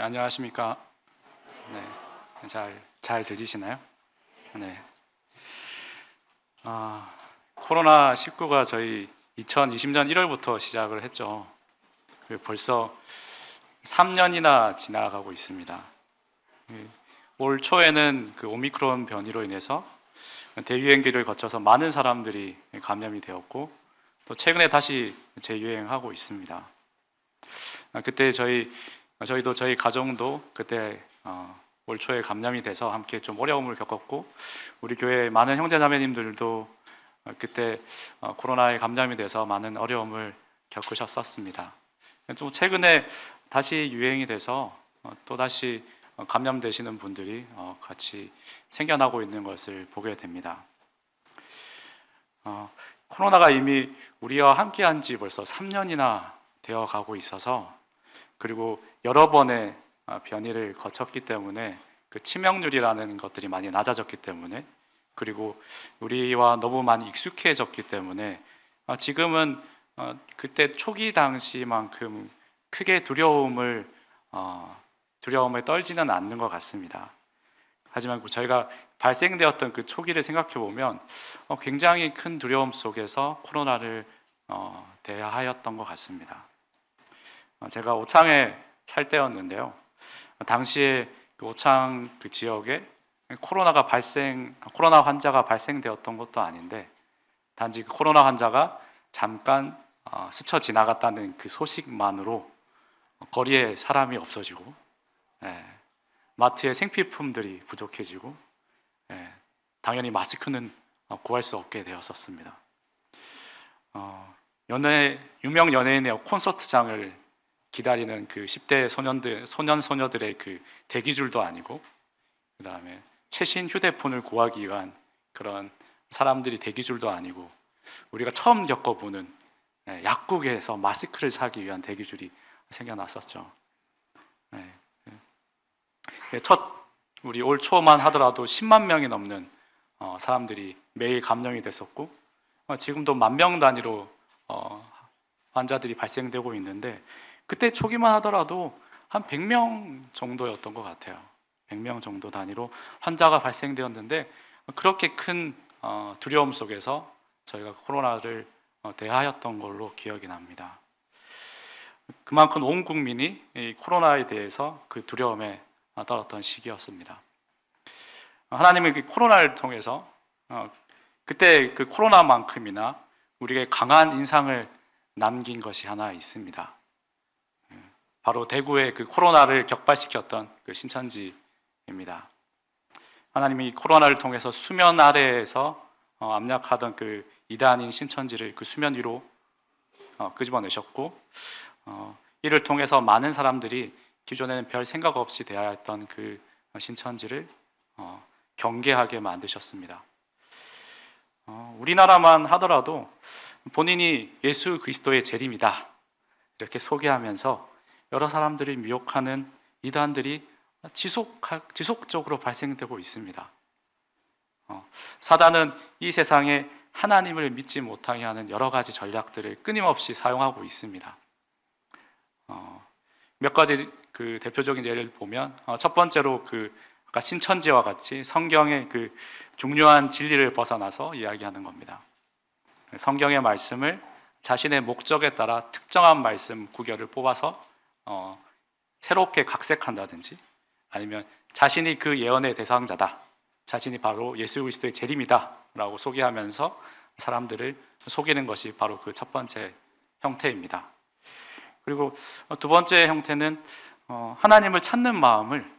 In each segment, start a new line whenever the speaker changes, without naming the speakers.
안녕하십니까? 네, 잘 들리시나요? 네. 코로나19가 저희 2020년 1월부터 시작을 했죠. 벌써 3년이나 지나가고 있습니다. 올 초에는 그 오미크론 변이로 인해서 대유행기를 거쳐서 많은 사람들이 감염이 되었고, 또 최근에 다시 재유행하고 있습니다. 그때 저희도 저희 가정도 그때 올 초에 감염이 돼서 함께 좀 어려움을 겪었고, 우리 교회 많은 형제자매님들도 그때 코로나에 감염이 돼서 많은 어려움을 겪으셨었습니다. 또 최근에 다시 유행이 돼서 또 다시 감염되시는 분들이 같이 생겨나고 있는 것을 보게 됩니다. 코로나가 이미 우리와 함께한 지 벌써 3년이나 되어 가고 있어서, 그리고 여러 번의 변이를 거쳤기 때문에 그 치명률이라는 것들이 많이 낮아졌기 때문에, 그리고 우리와 너무 많이 익숙해졌기 때문에 지금은 그때 초기 당시만큼 크게 두려움을 떨지는 않는 것 같습니다. 하지만 저희가 발생되었던 그 초기를 생각해 보면 굉장히 큰 두려움 속에서 코로나를 대하였던 것 같습니다. 제가 오창에 살 때였는데요. 당시에 그 오창 그 지역에 코로나 환자가 발생되었던 것도 아닌데, 단지 그 코로나 환자가 잠깐 스쳐 지나갔다는 그 소식만으로 거리에 사람이 없어지고, 마트에 생필품들이 부족해지고, 당연히 마스크는 구할 수 없게 되었었습니다. 유명 연예인의 콘서트장을 기다리는 그 10대 소녀들의 그 대기줄도 아니고, 그 다음에 최신 휴대폰을 구하기 위한 그런 사람들이 대기줄도 아니고, 우리가 처음 겪어보는 약국에서 마스크를 사기 위한 대기줄이 생겨났었죠. 우리 올 초만 하더라도 10만 명이 넘는 사람들이 매일 감염이 됐었고, 지금도 10,000명 단위로 환자들이 발생되고 있는데, 그때 초기만 하더라도 한 100명 정도였던 것 같아요. 100명 정도 단위로 환자가 발생되었는데, 그렇게 큰 두려움 속에서 저희가 코로나를 대하였던 걸로 기억이 납니다. 그만큼 온 국민이 이 코로나에 대해서 그 두려움에 떨었던 시기였습니다. 하나님은 그 코로나를 통해서 그때 그 코로나만큼이나 우리에게 강한 인상을 남긴 것이 하나 있습니다. 바로 대구의 그 코로나를 격발시켰던 그 신천지입니다. 하나님이 코로나를 통해서 수면 아래에서 압력하던 그 이단인 신천지를 그 수면 위로 끄집어내셨고, 이를 통해서 많은 사람들이 기존에는 별 생각 없이 대하였던 그 신천지를 경계하게 만드셨습니다. 우리나라만 하더라도 본인이 예수 그리스도의 재림이다 이렇게 소개하면서 여러 사람들이 미혹하는 이단들이 지속적으로 발생되고 있습니다. 사단은 이 세상에 하나님을 믿지 못하게 하는 여러 가지 전략들을 끊임없이 사용하고 있습니다. 몇 가지 그 대표적인 예를 보면, 첫 번째로 그 아까 신천지와 같이 성경의 그 중요한 진리를 벗어나서 이야기하는 겁니다. 성경의 말씀을 자신의 목적에 따라 특정한 말씀 구절을 뽑아서 새롭게 각색한다든지, 아니면 자신이 그 예언의 대상자다, 자신이 바로 예수 그리스도의 재림이다 라고 소개하면서 사람들을 속이는 것이 바로 그 첫 번째 형태입니다. 그리고 두 번째 형태는 하나님을 찾는 마음을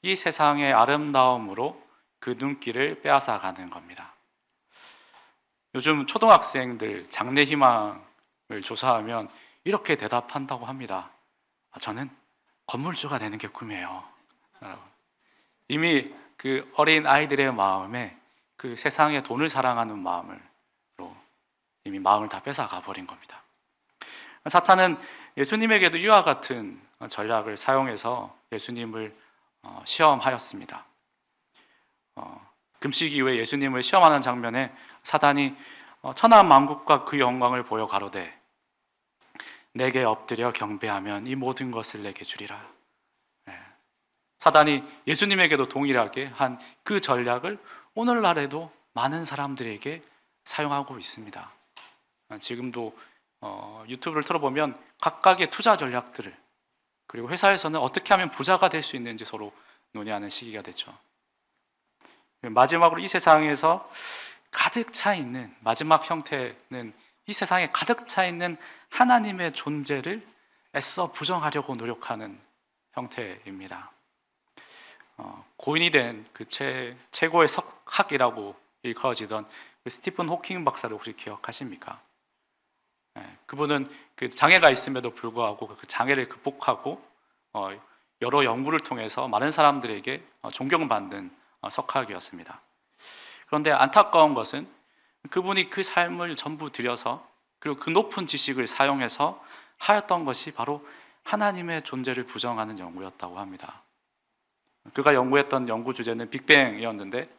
이 세상의 아름다움으로 그 눈길을 빼앗아가는 겁니다. 요즘 초등학생들 장래 희망을 조사하면 이렇게 대답한다고 합니다. 저는 건물주가 되는 게 꿈이에요. 이미 그 어린 아이들의 마음에 그 세상의 돈을 사랑하는 마음으로 이미 마음을 다 뺏어가 버린 겁니다. 사탄은 예수님에게도 이와 같은 전략을 사용해서 예수님을 시험하였습니다. 금식 이후에 예수님을 시험하는 장면에 사단이 천하 만국과 그 영광을 보여 가로되 내게 엎드려 경배하면 이 모든 것을 내게 주리라. 사단이 예수님에게도 동일하게 한 그 전략을 오늘날에도 많은 사람들에게 사용하고 있습니다. 지금도 유튜브를 틀어보면 각각의 투자 전략들을, 그리고 회사에서는 어떻게 하면 부자가 될 수 있는지 서로 논의하는 시기가 됐죠. 마지막으로 이 세상에서 가득 차 있는 마지막 형태는 이 세상에 가득 차 있는 하나님의 존재를 애써 부정하려고 노력하는 형태입니다. 고인이 된 그 최고의 석학이라고 일컬어지던 그 스티븐 호킹 박사를 혹시 기억하십니까? 그분은 그 장애가 있음에도 불구하고 그 장애를 극복하고 여러 연구를 통해서 많은 사람들에게 존경받는 석학이었습니다. 그런데 안타까운 것은 그분이 그 삶을 전부 들여서, 그리고 그 높은 지식을 사용해서 하였던 것이 바로 하나님의 존재를 부정하는 연구였다고 합니다. 그가 연구했던 연구 주제는 빅뱅이었는데,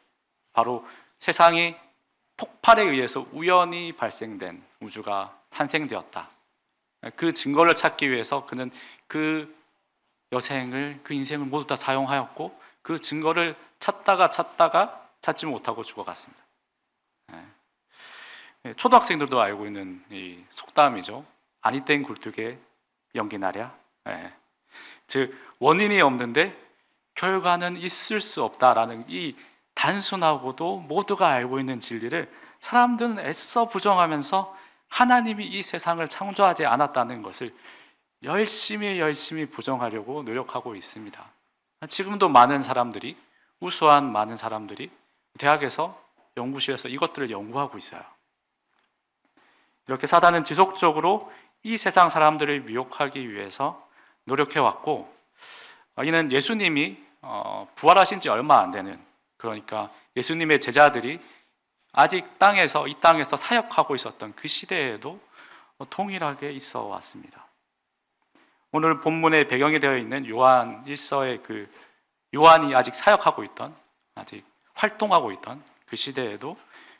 바로 세상이 폭발에 의해서 우연히 발생된 우주가 탄생되었다. 그 증거를 찾기 위해서 그는 그 여생을, 그 인생을 모두 다 사용하였고, 그 증거를 찾다가 찾지 못하고 죽어갔습니다. 초등학생들도 알고 있는 이 속담이죠. 아니 땡 굴뚝에 연기 나랴. 즉 원인이 없는데 결과는 있을 수 없다라는 이 단순하고도 모두가 알고 있는 진리를 사람들은 애써 부정하면서 하나님이 이 세상을 창조하지 않았다는 것을 열심히 부정하려고 노력하고 있습니다. 지금도 많은 사람들이, 우수한 많은 사람들이 대학에서, 연구실에서 이것들을 연구하고 있어요. 이렇게 사단은 지속적으로 이 세상 사람들을 미혹하기 위해서 노력해왔고, 이는 예수님이 부활하신 지 얼마 안 되는, 그러니까 예수님의 제자들이 아직 이 땅에서 사역하고 있었던 그 시대에도 동일하게 있어 왔습니다. 오늘 본문의 배경이 되어 있는 요한 1서의 그 요한이 아직 사역하고 있던, 아직 활동하고 있던 그 시대에도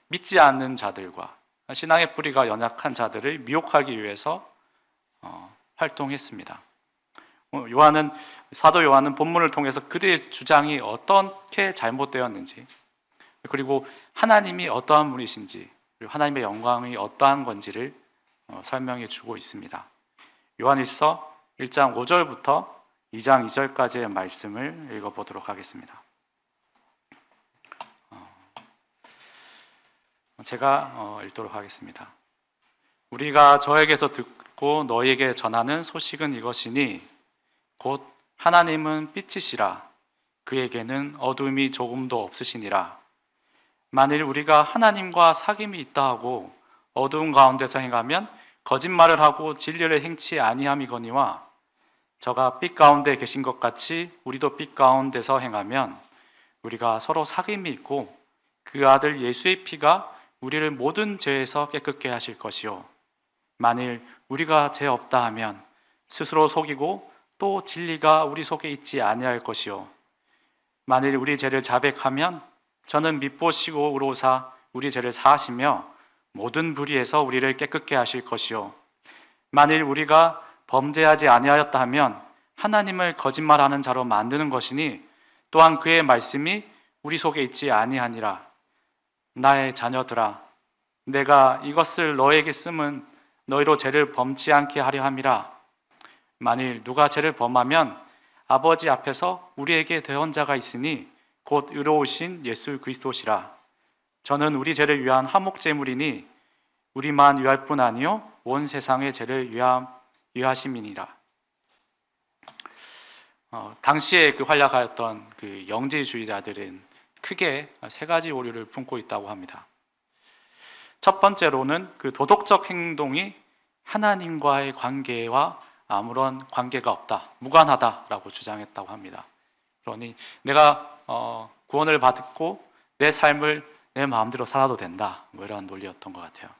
믿지 않는 자들과 신앙의 뿌리가 연약한 자들을 미혹하기 위해서 활동했습니다. 사도 요한은 본문을 통해서 그들의 주장이 어떻게 잘못되었는지, 그리고 하나님이 어떠한 분이신지, 그리고 하나님의 영광이 어떠한 건지를 설명해 주고 있습니다. 요한일서 1장 5절부터 2장 2절까지의 말씀을 읽어보도록 하겠습니다. 제가 읽도록 하겠습니다. 우리가 저에게서 듣고 너희에게 전하는 소식은 이것이니 곧 하나님은 빛이시라. 그에게는 어둠이 조금도 없으시니라. 만일 우리가 하나님과 사귐이 있다 하고 어두운 가운데서 행하면 거짓말을 하고 진리를 행치 아니함이거니와 저가 빛 가운데 계신 것 같이 우리도 빛 가운데서 행하면 우리가 서로 사귐이 있고 그 아들 예수의 피가 우리를 모든 죄에서 깨끗게 하실 것이요 만일 우리가 죄 없다 하면 스스로 속이고 또 진리가 우리 속에 있지 아니할 것이요 만일 우리 죄를 자백하면 저는 밉보시고 의로사 우리 죄를 사하시며 모든 불의에서 우리를 깨끗게 하실 것이요 만일 우리가 범죄하지 아니하였다 하면 하나님을 거짓말하는 자로 만드는 것이니 또한 그의 말씀이 우리 속에 있지 아니하니라. 나의 자녀들아, 내가 이것을 너에게 쓰면 너희로 죄를 범치 않게 하려 함이라. 만일 누가 죄를 범하면 아버지 앞에서 우리에게 대언자가 있으니 곧 의로우신 예수 그리스도시라. 저는 우리 죄를 위한 화목제물이니 우리만 위할 뿐 아니요 온 세상의 죄를 위하심이니라. 당시에 그 활약하였던 그 영지주의자들은 크게 세 가지 오류를 품고 있다고 합니다. 첫 번째로는 그 도덕적 행동이 하나님과의 관계와 아무런 관계가 없다, 무관하다라고 주장했다고 합니다. 그러니 내가 구원을 받고 내 삶을 내 마음대로 살아도 된다, 뭐 이런 논리였던 것 같아요.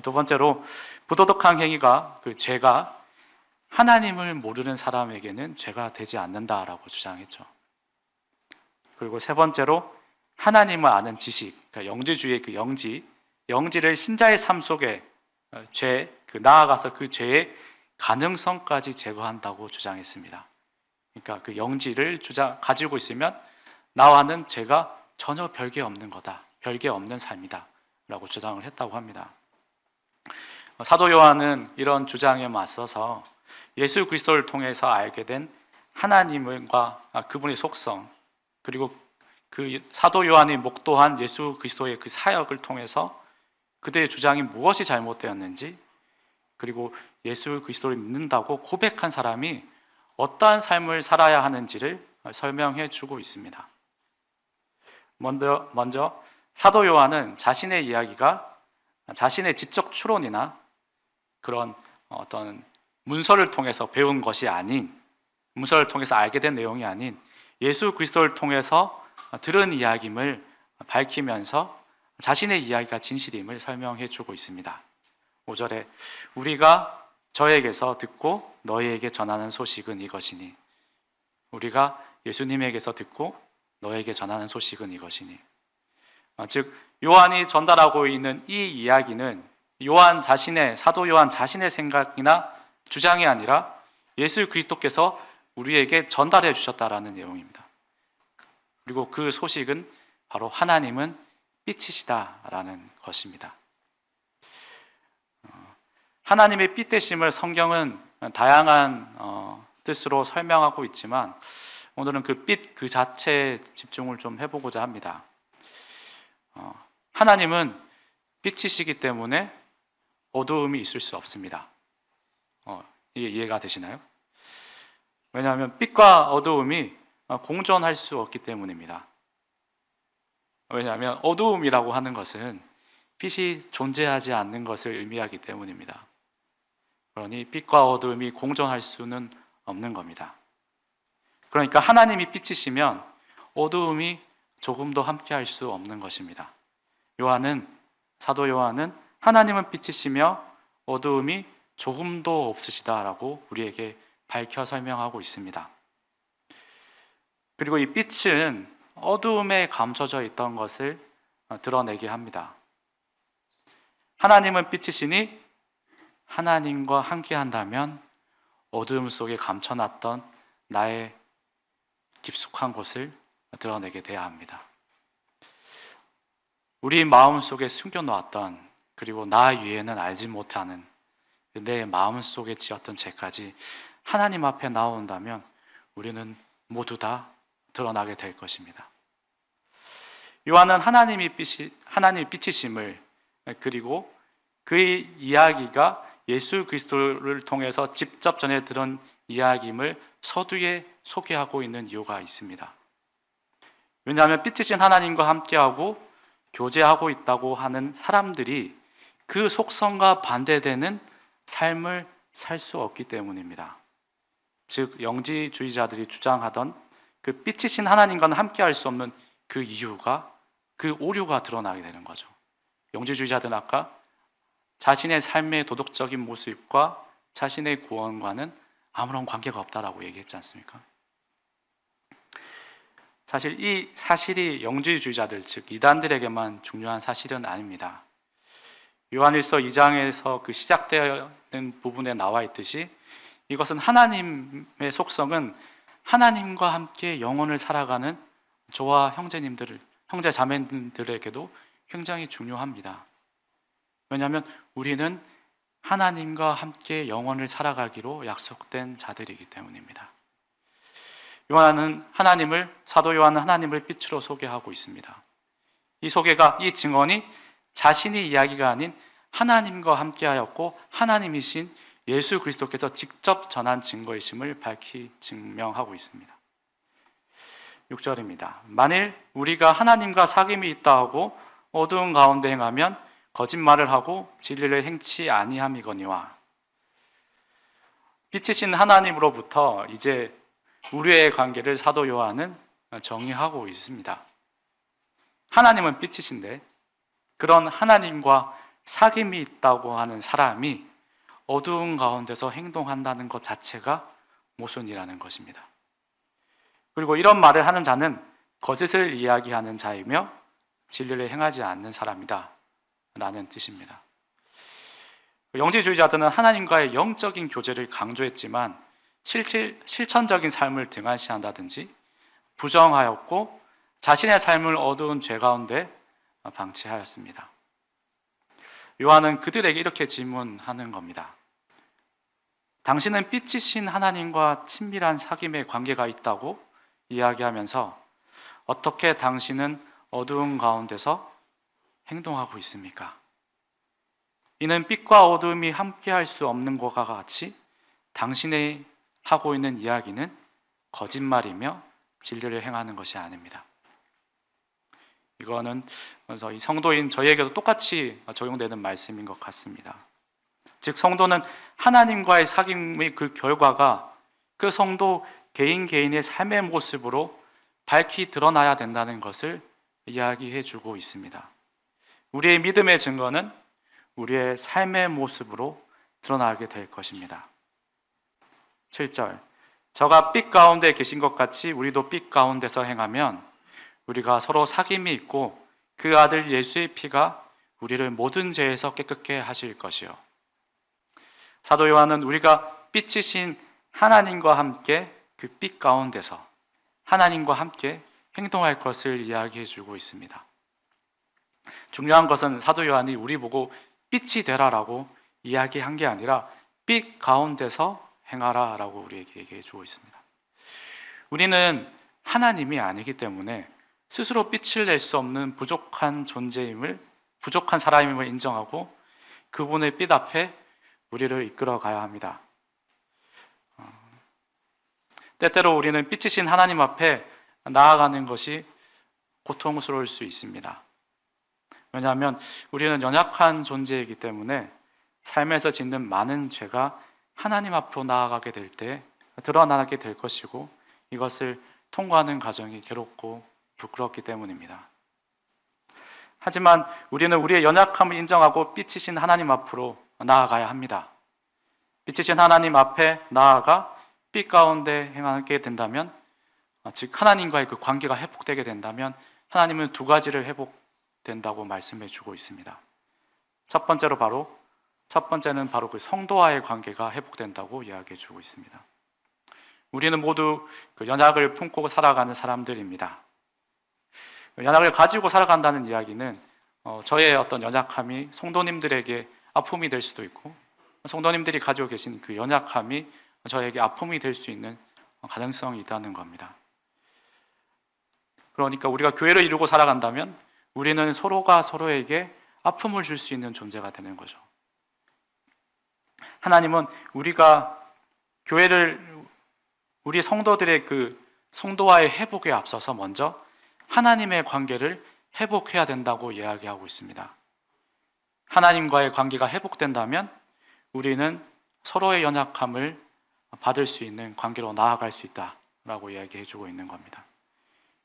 두 번째로 부도덕한 행위가, 그 죄가 하나님을 모르는 사람에게는 죄가 되지 않는다라고 주장했죠. 그리고 세 번째로 하나님을 아는 지식, 그러니까 영지주의의 그 영지를 신자의 삶 속에 나아가서 그 죄의 가능성까지 제거한다고 주장했습니다. 그러니까 그 영지를 가지고 있으면 나와는 죄가 전혀 별개 없는 거다, 별개 없는 삶이다 라고 주장을 했다고 합니다. 사도 요한은 이런 주장에 맞서서 예수 그리스도를 통해서 알게 된 하나님과 그분의 속성, 그리고 그 사도 요한이 목도한 예수 그리스도의 그 사역을 통해서 그들의 주장이 무엇이 잘못되었는지, 그리고 예수 그리스도를 믿는다고 고백한 사람이 어떠한 삶을 살아야 하는지를 설명해 주고 있습니다. 먼저 사도 요한은 자신의 이야기가 자신의 지적 추론이나 그런 어떤 문서를 통해서 배운 것이 아닌, 문서를 통해서 알게 된 내용이 아닌 예수 그리스도를 통해서 들은 이야기임을 밝히면서 자신의 이야기가 진실임을 설명해 주고 있습니다. 5절에 우리가 저에게서 듣고 너희에게 전하는 소식은 이것이니, 우리가 예수님에게서 듣고 너에게 전하는 소식은 이것이니, 즉 요한이 전달하고 있는 이 이야기는 사도 요한 자신의 생각이나 주장이 아니라 예수 그리스도께서 우리에게 전달해 주셨다라는 내용입니다. 그리고 그 소식은 바로 하나님은 빛이시다라는 것입니다. 하나님의 빛 되심을 성경은 다양한 뜻으로 설명하고 있지만 오늘은 그 빛 그 자체에 집중을 좀 해보고자 합니다. 하나님은 빛이시기 때문에 어두움이 있을 수 없습니다. 이게 이해가 되시나요? 왜냐하면 빛과 어두움이 공존할 수 없기 때문입니다. 왜냐하면 어두움이라고 하는 것은 빛이 존재하지 않는 것을 의미하기 때문입니다. 그러니 빛과 어두움이 공존할 수는 없는 겁니다. 그러니까 하나님이 빛이시면 어두움이 조금도 함께할 수 없는 것입니다. 사도 요한은 하나님은 빛이시며 어두움이 조금도 없으시다라고 우리에게 밝혀 설명하고 있습니다. 그리고 이 빛은 어두움에 감춰져 있던 것을 드러내게 합니다. 하나님은 빛이시니 하나님과 함께 한다면 어두움 속에 감춰놨던 나의 깊숙한 곳을 드러내게 돼야 합니다. 우리 마음속에 숨겨놓았던, 그리고 나 위에는 알지 못하는 내 마음속에 지었던 죄까지 하나님 앞에 나온다면 우리는 모두 다 드러나게 될 것입니다. 요한은 하나님의 빛이심을, 그리고 그의 이야기가 예수 그리스도를 통해서 직접 전해 들은 이야기임을 서두에 소개하고 있는 이유가 있습니다. 왜냐하면 빛이신 하나님과 함께하고 교제하고 있다고 하는 사람들이 그 속성과 반대되는 삶을 살 수 없기 때문입니다. 즉 영지주의자들이 주장하던 그 빛이신 하나님과는 함께할 수 없는 그 이유가, 그 오류가 드러나게 되는 거죠. 영지주의자들은 아까 자신의 삶의 도덕적인 모습과 자신의 구원과는 아무런 관계가 없다라고 얘기했지 않습니까? 사실 이 사실이 영지주의자들, 즉 이단들에게만 중요한 사실은 아닙니다. 요한일서 2장에서 그 시작되는 부분에 나와 있듯이 이것은 하나님의 속성은 하나님과 함께 영혼을 살아가는 저와 형제 자매들에게도 굉장히 중요합니다. 왜냐하면 우리는 하나님과 함께 영혼을 살아가기로 약속된 자들이기 때문입니다. 사도 요한은 하나님을 빛으로 소개하고 있습니다. 이 증언이 자신의 이야기가 아닌 하나님과 함께하였고 하나님이신 예수 그리스도께서 직접 전한 증거이심을 밝히 증명하고 있습니다. 6절입니다. 만일 우리가 하나님과 사귐이 있다 하고 어두운 가운데 행하면 거짓말을 하고 진리를 행치 아니함이거니와. 빛이신 하나님으로부터 이제 우리의 관계를 사도 요한은 정의하고 있습니다. 하나님은 빛이신데 그런 하나님과 사귐이 있다고 하는 사람이 어두운 가운데서 행동한다는 것 자체가 모순이라는 것입니다. 그리고 이런 말을 하는 자는 거짓을 이야기하는 자이며 진리를 행하지 않는 사람이다 라는 뜻입니다. 영지주의자들은 하나님과의 영적인 교제를 강조했지만 실천적인 삶을 등한시한다든지 부정하였고 자신의 삶을 어두운 죄 가운데 방치하였습니다. 요한은 그들에게 이렇게 질문하는 겁니다. 당신은 빛이신 하나님과 친밀한 사귐의 관계가 있다고 이야기하면서 어떻게 당신은 어두운 가운데서 행동하고 있습니까? 이는 빛과 어둠이 함께할 수 없는 것과 같이 당신의 하고 있는 이야기는 거짓말이며 진리를 행하는 것이 아닙니다. 이거는 그래서 이 성도인 저희에게도 똑같이 적용되는 말씀인 것 같습니다. 즉 성도는 하나님과의 사귐의 그 결과가 그 성도 개인의 삶의 모습으로 밝히 드러나야 된다는 것을 이야기해 주고 있습니다. 우리의 믿음의 증거는 우리의 삶의 모습으로 드러나게 될 것입니다. 7절, 저가 빛 가운데 계신 것 같이 우리도 빛 가운데서 행하면 우리가 서로 사귐이 있고 그 아들 예수의 피가 우리를 모든 죄에서 깨끗게 하실 것이요. 사도 요한은 우리가 빛이신 하나님과 함께 그 빛 가운데서 하나님과 함께 행동할 것을 이야기해 주고 있습니다. 중요한 것은 사도 요한이 우리 보고 빛이 되라라고 이야기한 게 아니라 빛 가운데서 행하라 라고 우리에게 얘기해 주고 있습니다. 우리는 하나님이 아니기 때문에 스스로 빛을 낼 수 없는 부족한 존재임을, 부족한 사람임을 인정하고 그분의 빛 앞에 우리를 이끌어 가야 합니다. 때때로 우리는 빛이신 하나님 앞에 나아가는 것이 고통스러울 수 있습니다. 왜냐하면 우리는 연약한 존재이기 때문에 삶에서 짓는 많은 죄가 하나님 앞으로 나아가게 될 때 드러나게 될 것이고 이것을 통과하는 과정이 괴롭고 부끄럽기 때문입니다. 하지만 우리는 우리의 연약함을 인정하고 빛이신 하나님 앞으로 나아가야 합니다. 빛이신 하나님 앞에 나아가 빛 가운데 행하게 된다면, 즉 하나님과의 그 관계가 회복되게 된다면 하나님은 두 가지를 회복된다고 말씀해 주고 있습니다. 첫 번째는 바로 그 성도와의 관계가 회복된다고 이야기해 주고 있습니다. 우리는 모두 그 연약을 품고 살아가는 사람들입니다. 연약을 가지고 살아간다는 이야기는 저의 어떤 연약함이 성도님들에게 아픔이 될 수도 있고 성도님들이 가지고 계신 그 연약함이 저에게 아픔이 될 수 있는 가능성이 있다는 겁니다. 그러니까 우리가 교회를 이루고 살아간다면 우리는 서로가 서로에게 아픔을 줄 수 있는 존재가 되는 거죠. 하나님은 우리가 우리 성도들의 그 성도와의 회복에 앞서서 먼저 하나님의 관계를 회복해야 된다고 이야기하고 있습니다. 하나님과의 관계가 회복된다면 우리는 서로의 연약함을 받을 수 있는 관계로 나아갈 수 있다라고 이야기해 주고 있는 겁니다.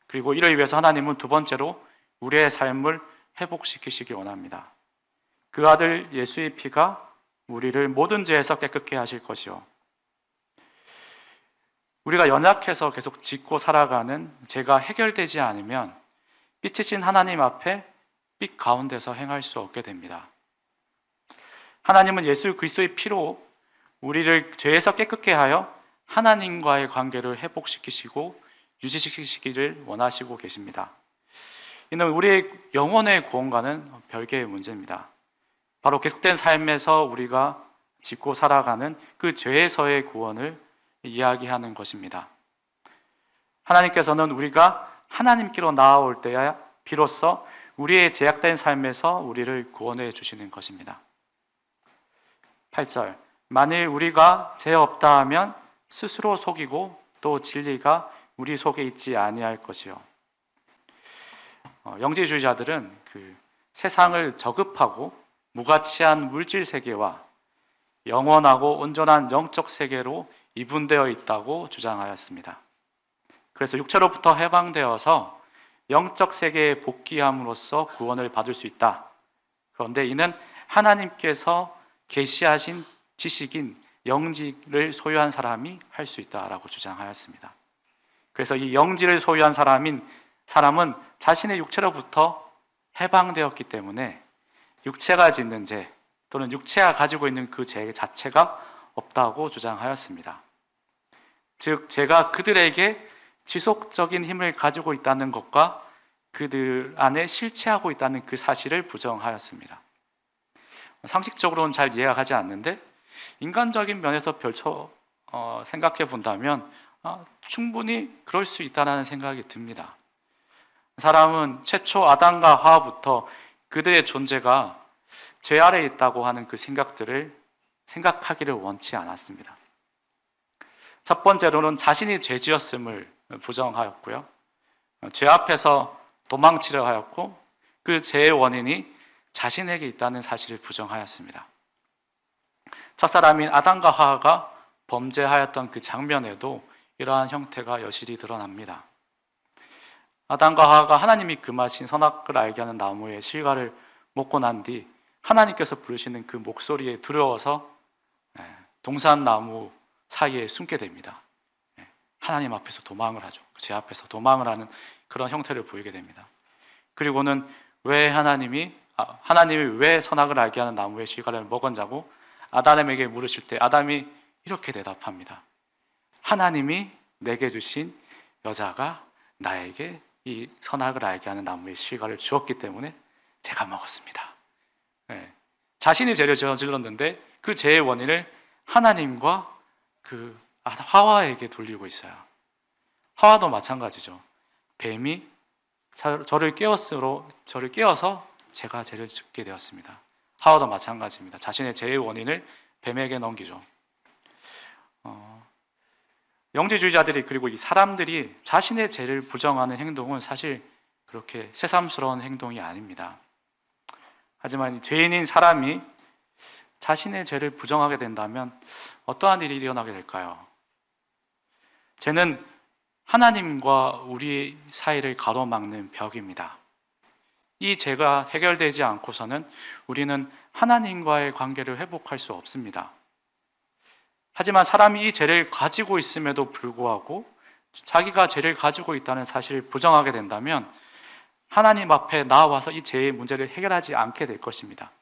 그리고 이를 위해서 하나님은 두 번째로 우리의 삶을 회복시키시기 원합니다. 그 아들 예수의 피가 우리를 모든 죄에서 깨끗게 하실 것이요. 우리가 연약해서 계속 짓고 살아가는 죄가 해결되지 않으면 빛이신 하나님 앞에 빛 가운데서 행할 수 없게 됩니다. 하나님은 예수 그리스도의 피로 우리를 죄에서 깨끗게 하여 하나님과의 관계를 회복시키시고 유지시키시기를 원하시고 계십니다. 이는 우리의 영혼의 구원과는 별개의 문제입니다. 바로 계속된 삶에서 우리가 짓고 살아가는 그 죄에서의 구원을 이야기하는 것입니다. 하나님께서는 우리가 하나님께로 나아올 때야 비로소 우리의 제약된 삶에서 우리를 구원해 주시는 것입니다. 8절, 만일 우리가 죄 없다 하면 스스로 속이고 또 진리가 우리 속에 있지 아니할 것이요. 영지주의자들은 그 세상을 저급하고 무가치한 물질 세계와 영원하고 온전한 영적 세계로 이분되어 있다고 주장하였습니다. 그래서 육체로부터 해방되어서 영적 세계에 복귀함으로써 구원을 받을 수 있다. 그런데 이는 하나님께서 계시하신 지식인 영지를 소유한 사람이 할 수 있다라고 주장하였습니다. 그래서 이 영지를 소유한 사람은 자신의 육체로부터 해방되었기 때문에 육체가 짓는 죄 또는 육체가 가지고 있는 그 죄 자체가 없다고 주장하였습니다. 즉 제가 그들에게 지속적인 힘을 가지고 있다는 것과 그들 안에 실체하고 있다는 그 사실을 부정하였습니다. 상식적으로는 잘 이해가 가지 않는데 인간적인 면에서 생각해 본다면 충분히 그럴 수 있다는 생각이 듭니다. 사람은 최초 아담과 하와부터 그들의 존재가 죄 아래에 있다고 하는 그 생각들을 생각하기를 원치 않았습니다. 첫 번째로는 자신이 죄지었음을 부정하였고요. 죄 앞에서 도망치려 하였고 그 죄의 원인이 자신에게 있다는 사실을 부정하였습니다. 첫사람인 아담과 하와가 범죄하였던 그 장면에도 이러한 형태가 여실히 드러납니다. 아담과 하와가 하나님이 금하신 선악을 알게 하는 나무의 실과를 먹고 난 뒤 하나님께서 부르시는 그 목소리에 두려워서 동산나무 사이에 숨게 됩니다. 하나님 앞에서 도망을 하죠. 제 앞에서 도망을 하는 그런 형태를 보이게 됩니다. 그리고는 왜 하나님이 왜 선악을 알게 하는 나무의 실과를 먹었냐고 아담에게 물으실 때 아담이 이렇게 대답합니다. 하나님이 내게 주신 여자가 나에게 이 선악을 알게 하는 나무의 실과를 주었기 때문에 제가 먹었습니다. 자신이 죄를 저질렀는데 그 죄의 원인을 하나님과 그 하와에게 돌리고 있어요. 하와도 마찬가지죠. 뱀이 저를 깨어서 제가 죄를 짓게 되었습니다. 하와도 마찬가지입니다. 자신의 죄의 원인을 뱀에게 넘기죠. 영지주의자들이 그리고 이 사람들이 자신의 죄를 부정하는 행동은 사실 그렇게 새삼스러운 행동이 아닙니다. 하지만 죄인인 사람이 자신의 죄를 부정하게 된다면 어떠한 일이 일어나게 될까요? 죄는 하나님과 우리 사이를 가로막는 벽입니다. 이 죄가 해결되지 않고서는 우리는 하나님과의 관계를 회복할 수 없습니다. 하지만 사람이 이 죄를 가지고 있음에도 불구하고 자기가 죄를 가지고 있다는 사실을 부정하게 된다면 하나님 앞에 나와서 이 죄의 문제를 해결하지 않게 될 것입니다.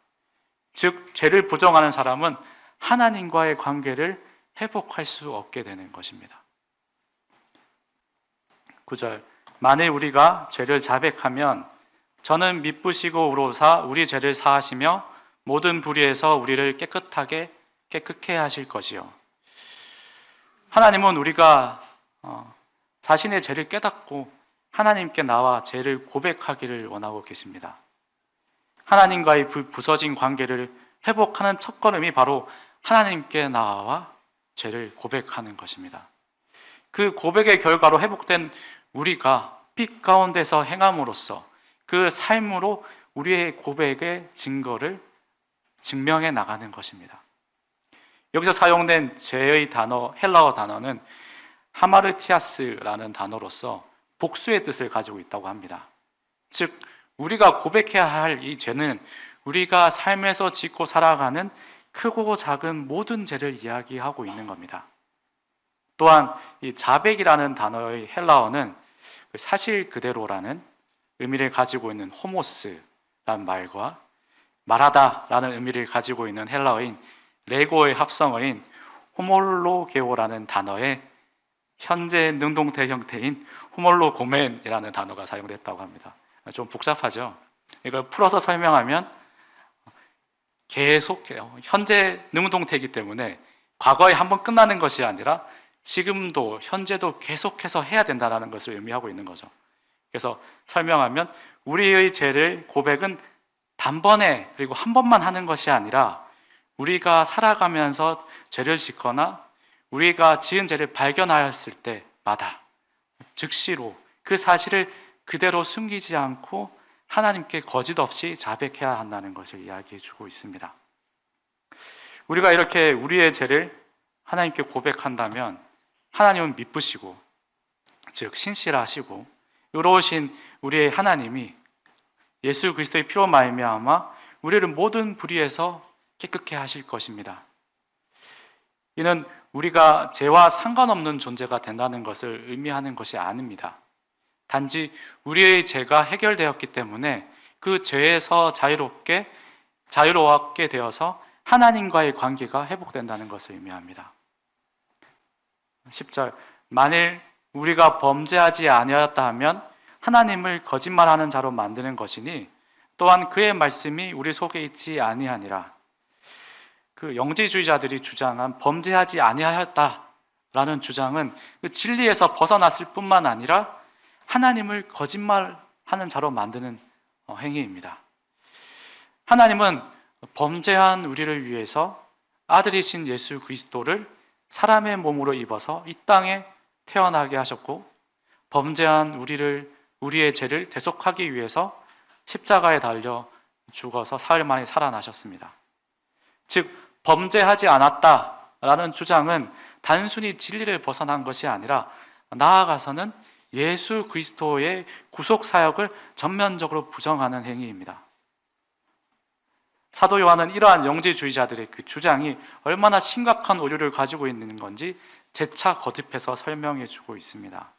즉, 죄를 부정하는 사람은 하나님과의 관계를 회복할 수 없게 되는 것입니다. 9절, 만일 우리가 죄를 자백하면 저는 미쁘시고 의로사 우리 죄를 사하시며 모든 불의에서 우리를 깨끗게 하실 것이요. 하나님은 우리가 자신의 죄를 깨닫고 하나님께 나와 죄를 고백하기를 원하고 계십니다. 하나님과의 부서진 관계를 회복하는 첫걸음이 바로 하나님께 나와 죄를 고백하는 것입니다. 그 고백의 결과로 회복된 우리가 빛 가운데서 행함으로써 그 삶으로 우리의 고백의 증거를 증명해 나가는 것입니다. 여기서 사용된 죄의 단어, 헬라어 단어는 하마르티아스라는 단어로서 복수의 뜻을 가지고 있다고 합니다. 즉, 우리가 고백해야 할 이 죄는 우리가 삶에서 짓고 살아가는 크고 작은 모든 죄를 이야기하고 있는 겁니다. 또한 이 자백이라는 단어의 헬라어는 사실 그대로라는 의미를 가지고 있는 호모스라는 말과 말하다라는 의미를 가지고 있는 헬라어인 레고의 합성어인 호몰로게오라는 단어의 현재 능동태 형태인 호몰로고멘이라는 단어가 사용됐다고 합니다. 좀 복잡하죠? 이걸 풀어서 설명하면 계속해요. 현재 능동태이기 때문에 과거에 한번 끝나는 것이 아니라 지금도 현재도 계속해서 해야 된다는 것을 의미하고 있는 거죠. 그래서 설명하면 우리의 죄를 고백은 단번에 그리고 한 번만 하는 것이 아니라 우리가 살아가면서 죄를 짓거나 우리가 지은 죄를 발견하였을 때마다 즉시로 그 사실을 그대로 숨기지 않고 하나님께 거짓 없이 자백해야 한다는 것을 이야기해 주고 있습니다. 우리가 이렇게 우리의 죄를 하나님께 고백한다면 하나님은 미쁘시고 즉 신실하시고 의로우신 우리의 하나님이 예수 그리스도의 피로 말미암아 우리를 모든 불의에서 깨끗게 하실 것입니다. 이는 우리가 죄와 상관없는 존재가 된다는 것을 의미하는 것이 아닙니다. 단지 우리의 죄가 해결되었기 때문에 그 죄에서 자유로웠게 되어서 하나님과의 관계가 회복된다는 것을 의미합니다. 10절, 만일 우리가 범죄하지 아니하였다 하면 하나님을 거짓말하는 자로 만드는 것이니 또한 그의 말씀이 우리 속에 있지 아니하니라. 그 영지주의자들이 주장한 범죄하지 아니하였다라는 주장은 그 진리에서 벗어났을 뿐만 아니라 하나님을 거짓말하는 자로 만드는 행위입니다. 하나님은 범죄한 우리를 위해서 아들이신 예수 그리스도를 사람의 몸으로 입어서 이 땅에 태어나게 하셨고, 범죄한 우리의 죄를 대속하기 위해서 십자가에 달려 죽어서 사흘 만에 살아나셨습니다. 즉, 범죄하지 않았다라는 주장은 단순히 진리를 벗어난 것이 아니라 나아가서는 예수 그리스도의 구속 사역을 전면적으로 부정하는 행위입니다. 사도 요한은 이러한 영지주의자들의 그 주장이 얼마나 심각한 오류를 가지고 있는 건지 재차 거듭해서 설명해 주고 있습니다.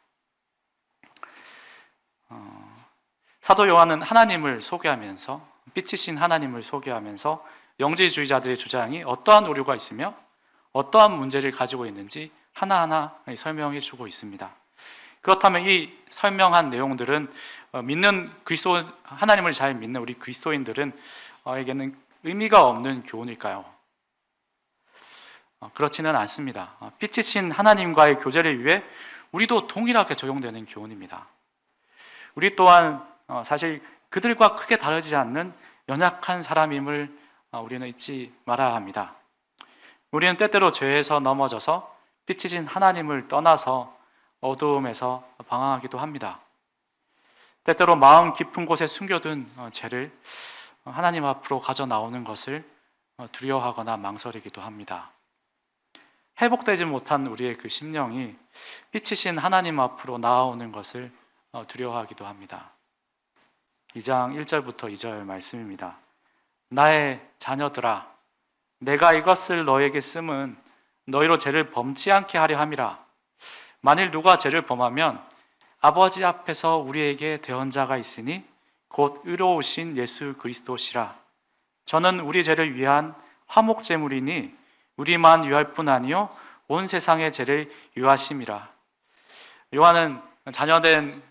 사도 요한은 하나님을 소개하면서, 빛이신 하나님을 소개하면서 영지주의자들의 주장이 어떠한 오류가 있으며 어떠한 문제를 가지고 있는지 하나하나 설명해 주고 있습니다. 그렇다면 이 설명한 내용들은 하나님을 잘 믿는 우리 그리스도인들에게는 의미가 없는 교훈일까요? 그렇지는 않습니다. 빛이신 하나님과의 교제를 위해 우리도 동일하게 적용되는 교훈입니다. 우리 또한 사실 그들과 크게 다르지 않는 연약한 사람임을 우리는 잊지 말아야 합니다. 우리는 때때로 죄에서 넘어져서 빛이신 하나님을 떠나서 어두움에서 방황하기도 합니다. 때때로 마음 깊은 곳에 숨겨둔 죄를 하나님 앞으로 가져 나오는 것을 두려워하거나 망설이기도 합니다. 회복되지 못한 우리의 그 심령이 빛이신 하나님 앞으로 나아오는 것을 두려워하기도 합니다. 2장 1절부터 2절 말씀입니다. 나의 자녀들아, 내가 이것을 너에게 쓰면 너희로 죄를 범치 않게 하려 함이라. 만일 누가 죄를 범하면 아버지 앞에서 우리에게 대언자가 있으니 곧 의로우신 예수 그리스도시라. 저는 우리 죄를 위한 화목제물이니 우리만 위할 뿐 아니요 온 세상의 죄를 위하심이라. 요한은 자녀된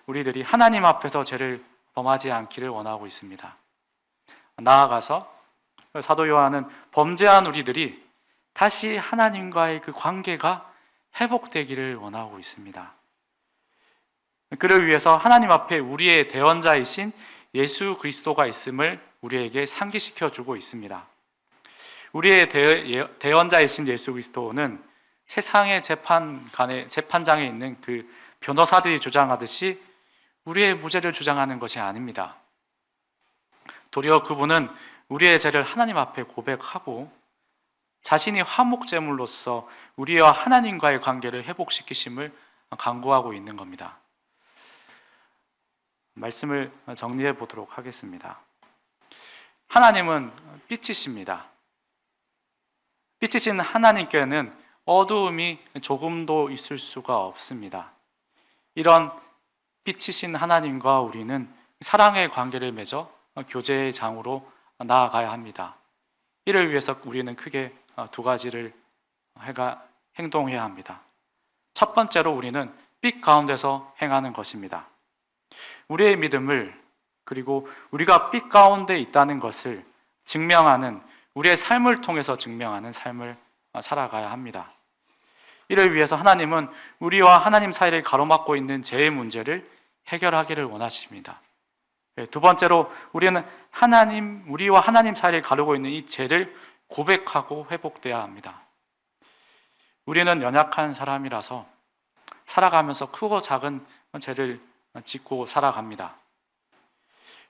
우리들이 하나님 앞에서 죄를 범하지 않기를 원하고 있습니다. 나아가서 사도 요한은 범죄한 우리들이 다시 하나님과의 그 관계가 회복되기를 원하고 있습니다. 그를 위해서 하나님 앞에 우리의 대언자이신 예수 그리스도가 있음을 우리에게 상기시켜 주고 있습니다. 우리의 대언자이신 예수 그리스도는 세상의 재판장에 있는 그 변호사들이 주장하듯이 우리의 무죄를 주장하는 것이 아닙니다. 도리어 그분은 우리의 죄를 하나님 앞에 고백하고 자신이 화목제물로서 우리와 하나님과의 관계를 회복시키심을 강구하고 있는 겁니다. 말씀을 정리해 보도록 하겠습니다. 하나님은 빛이십니다. 빛이신 하나님께는 어두움이 조금도 있을 수가 없습니다. 이런 빛이신 하나님과 우리는 사랑의 관계를 맺어 교제의 장으로 나아가야 합니다. 이를 위해서 우리는 크게 두 가지를 행동해야 합니다. 첫 번째로 우리는 빛 가운데서 행하는 것입니다. 우리의 믿음을, 그리고 우리가 빛 가운데 있다는 것을 증명하는, 우리의 삶을 통해서 증명하는 삶을 살아가야 합니다. 이를 위해서 하나님은 우리와 하나님 사이를 가로막고 있는 죄의 문제를 해결하기를 원하십니다. 두 번째로 우리는 우리와 하나님 사이를 가르고 있는 이 죄를 고백하고 회복돼야 합니다. 우리는 연약한 사람이라서 살아가면서 크고 작은 죄를 짓고 살아갑니다.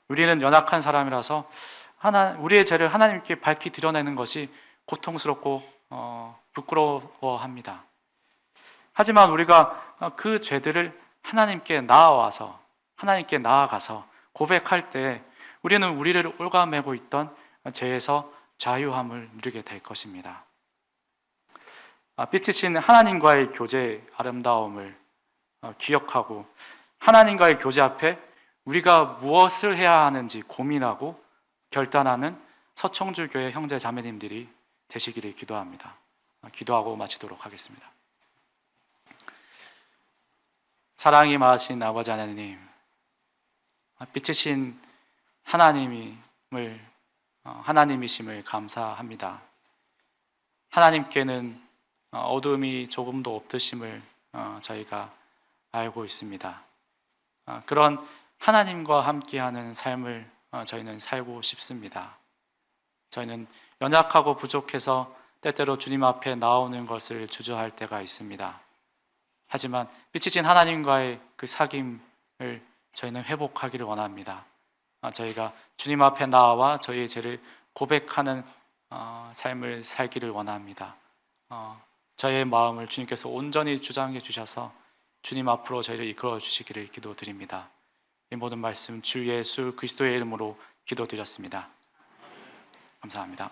우리는 연약한 사람이라서 우리의 죄를 하나님께 밝히 드러내는 것이 고통스럽고 부끄러워합니다. 하지만 우리가 그 죄들을 하나님께 나아가서 고백할 때 우리는 우리를 올가매고 있던 죄에서 자유함을 누리게 될 것입니다. 빛이신 하나님과의 교제의 아름다움을 기억하고 하나님과의 교제 앞에 우리가 무엇을 해야 하는지 고민하고 결단하는 서청주교회 형제 자매님들이 되시기를 기도합니다. 기도하고 마치도록 하겠습니다. 사랑이 많으신 아버지 하나님, 빛이신 하나님이심을 감사합니다. 하나님께는 어둠이 조금도 없으심을 저희가 알고 있습니다. 그런 하나님과 함께하는 삶을 저희는 살고 싶습니다. 저희는 연약하고 부족해서 때때로 주님 앞에 나오는 것을 주저할 때가 있습니다. 하지만 빛이신 하나님과의 그 사귐을 저희는 회복하기를 원합니다. 저희가 주님 앞에 나와 저희의 죄를 고백하는 삶을 살기를 원합니다. 저희의 마음을 주님께서 온전히 주장해 주셔서 주님 앞으로 저희를 이끌어 주시기를 기도드립니다. 이 모든 말씀 주 예수 그리스도의 이름으로 기도드렸습니다. 감사합니다.